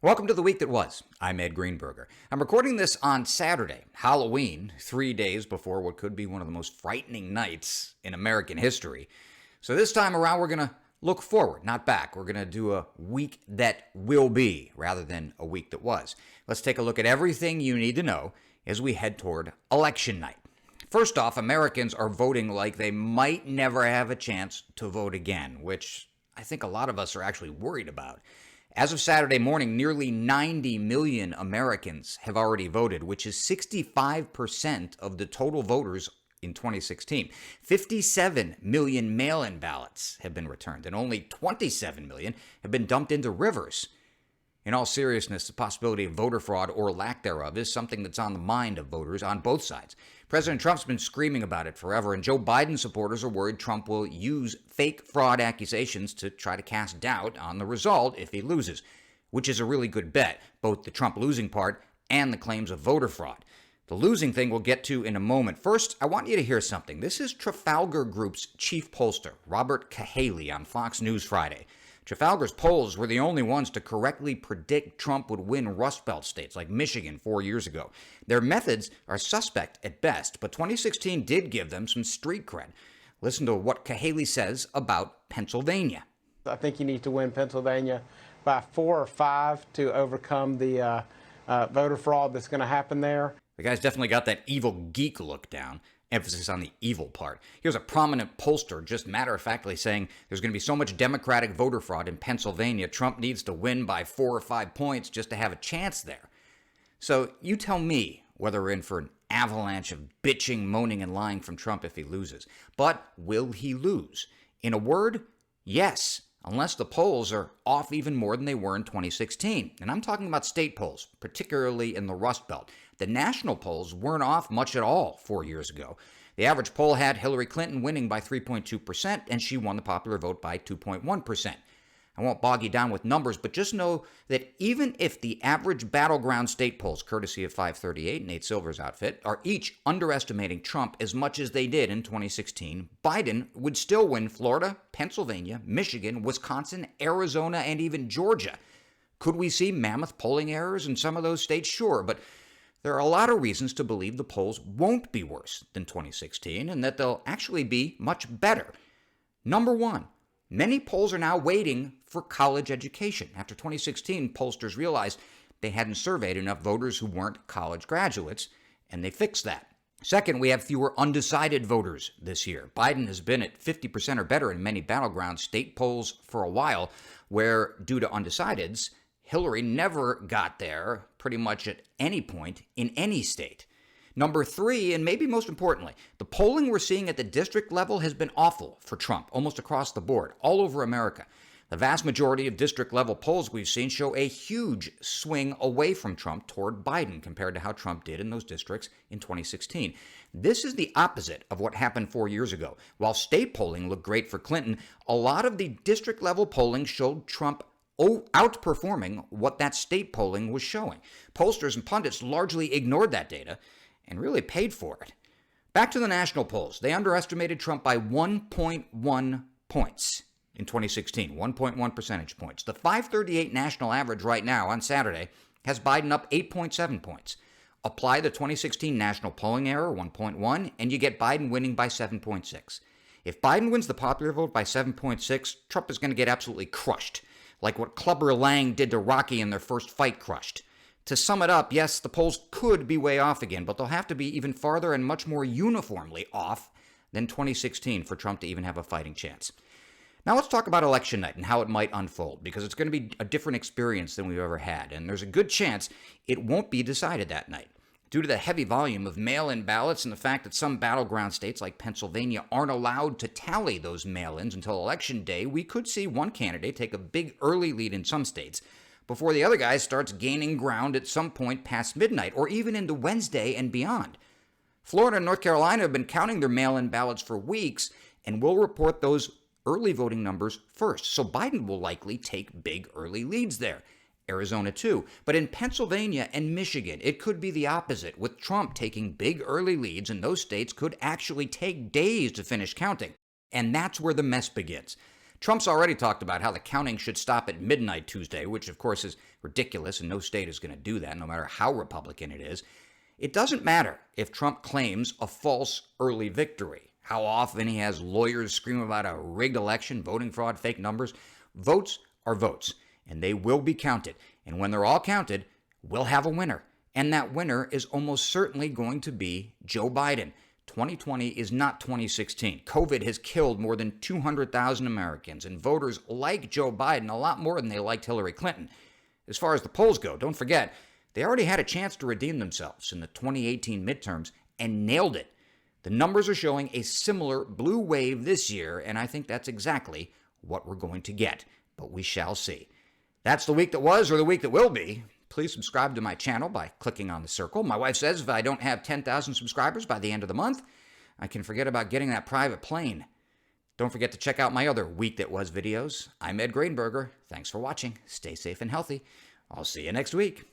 Welcome to the week that was. I'm Ed Greenberger. I'm recording this on Saturday, Halloween, 3 days before what could be one of the most frightening nights in American history. So this time around, we're going to look forward, not back. We're going to do a week that will be rather than a week that was. Let's take a look at everything you need to know as we head toward election night. First off, Americans are voting like they might never have a chance to vote again, which I think a lot of us are actually worried about. As of Saturday morning, nearly 90 million Americans have already voted, which is 65% of the total voters in 2016. 57 million mail-in ballots have been returned, and only 27 million have been dumped into rivers. In all seriousness, the possibility of voter fraud or lack thereof is something that's on the mind of voters on both sides. President Trump's been screaming about it forever, and Joe Biden supporters are worried Trump will use fake fraud accusations to try to cast doubt on the result if he loses, which is a really good bet, both the Trump losing part and the claims of voter fraud. The losing thing we'll get to in a moment. First, I want you to hear something. This is Trafalgar Group's chief pollster, Robert Cahaly, on Fox News Friday. Trafalgar's polls were the only ones to correctly predict Trump would win Rust Belt states like Michigan 4 years ago. Their methods are suspect at best, but 2016 did give them some street cred. Listen to what Cahaly says about Pennsylvania. I think you need to win Pennsylvania by 4 or 5 to overcome the voter fraud that's going to happen there. The guy's definitely got that evil geek look down. Emphasis on the evil part. Here's a prominent pollster just matter-of-factly saying there's going to be so much Democratic voter fraud in Pennsylvania, Trump needs to win by 4 or 5 points just to have a chance there. So you tell me whether we're in for an avalanche of bitching, moaning, and lying from Trump if he loses. But will he lose? In a word, yes, unless the polls are off even more than they were in 2016. And I'm talking about state polls, particularly in the Rust Belt. The national polls weren't off much at all 4 years ago. The average poll had Hillary Clinton winning by 3.2%, and she won the popular vote by 2.1%. I won't bog you down with numbers, but just know that even if the average battleground state polls, courtesy of 538 and Nate Silver's outfit, are each underestimating Trump as much as they did in 2016, Biden would still win Florida, Pennsylvania, Michigan, Wisconsin, Arizona, and even Georgia. Could we see mammoth polling errors in some of those states? Sure, but there are a lot of reasons to believe the polls won't be worse than 2016 and that they'll actually be much better. Number one, many polls are now waiting for college education. After 2016, pollsters realized they hadn't surveyed enough voters who weren't college graduates, and they fixed that. Second, we have fewer undecided voters this year. Biden has been at 50% or better in many battleground state polls for a while, where, due to undecideds, Hillary never got there pretty much at any point in any state. Number three, and maybe most importantly, the polling we're seeing at the district level has been awful for Trump, almost across the board, all over America. The vast majority of district-level polls we've seen show a huge swing away from Trump toward Biden compared to how Trump did in those districts in 2016. This is the opposite of what happened 4 years ago. While state polling looked great for Clinton, a lot of the district-level polling showed Trump outperforming what that state polling was showing. Pollsters and pundits largely ignored that data and really paid for it. Back to the national polls. They underestimated Trump by 1.1 points in 2016, 1.1 percentage points. The 538 national average right now on Saturday has Biden up 8.7 points. Apply the 2016 national polling error, 1.1, and you get Biden winning by 7.6. If Biden wins the popular vote by 7.6, Trump is going to get absolutely crushed, like what Clubber Lang did to Rocky in their first fight crushed. To sum it up, yes, the polls could be way off again, but they'll have to be even farther and much more uniformly off than 2016 for Trump to even have a fighting chance. Now let's talk about election night and how it might unfold, because it's going to be a different experience than we've ever had, and there's a good chance it won't be decided that night. Due to the heavy volume of mail-in ballots and the fact that some battleground states like Pennsylvania aren't allowed to tally those mail-ins until Election Day, we could see one candidate take a big early lead in some states before the other guy starts gaining ground at some point past midnight or even into Wednesday and beyond. Florida and North Carolina have been counting their mail-in ballots for weeks and will report those early voting numbers first, so Biden will likely take big early leads there. Arizona too. But in Pennsylvania and Michigan, it could be the opposite, with Trump taking big early leads, and those states could actually take days to finish counting. And that's where the mess begins. Trump's already talked about how the counting should stop at midnight Tuesday, which of course is ridiculous, and no state is going to do that, no matter how Republican it is. It doesn't matter if Trump claims a false early victory, how often he has lawyers scream about a rigged election, voting fraud, fake numbers. Votes are votes, and they will be counted. And when they're all counted, we'll have a winner. And that winner is almost certainly going to be Joe Biden. 2020 is not 2016. COVID has killed more than 200,000 Americans, and voters like Joe Biden a lot more than they liked Hillary Clinton. As far as the polls go, don't forget, they already had a chance to redeem themselves in the 2018 midterms and nailed it. The numbers are showing a similar blue wave this year, and I think that's exactly what we're going to get. But we shall see. That's the week that was, or the week that will be. Please subscribe to my channel by clicking on the circle. My wife says if I don't have 10,000 subscribers by the end of the month, I can forget about getting that private plane. Don't forget to check out my other Week That Was videos. I'm Ed Greenberger. Thanks for watching. Stay safe and healthy. I'll see you next week.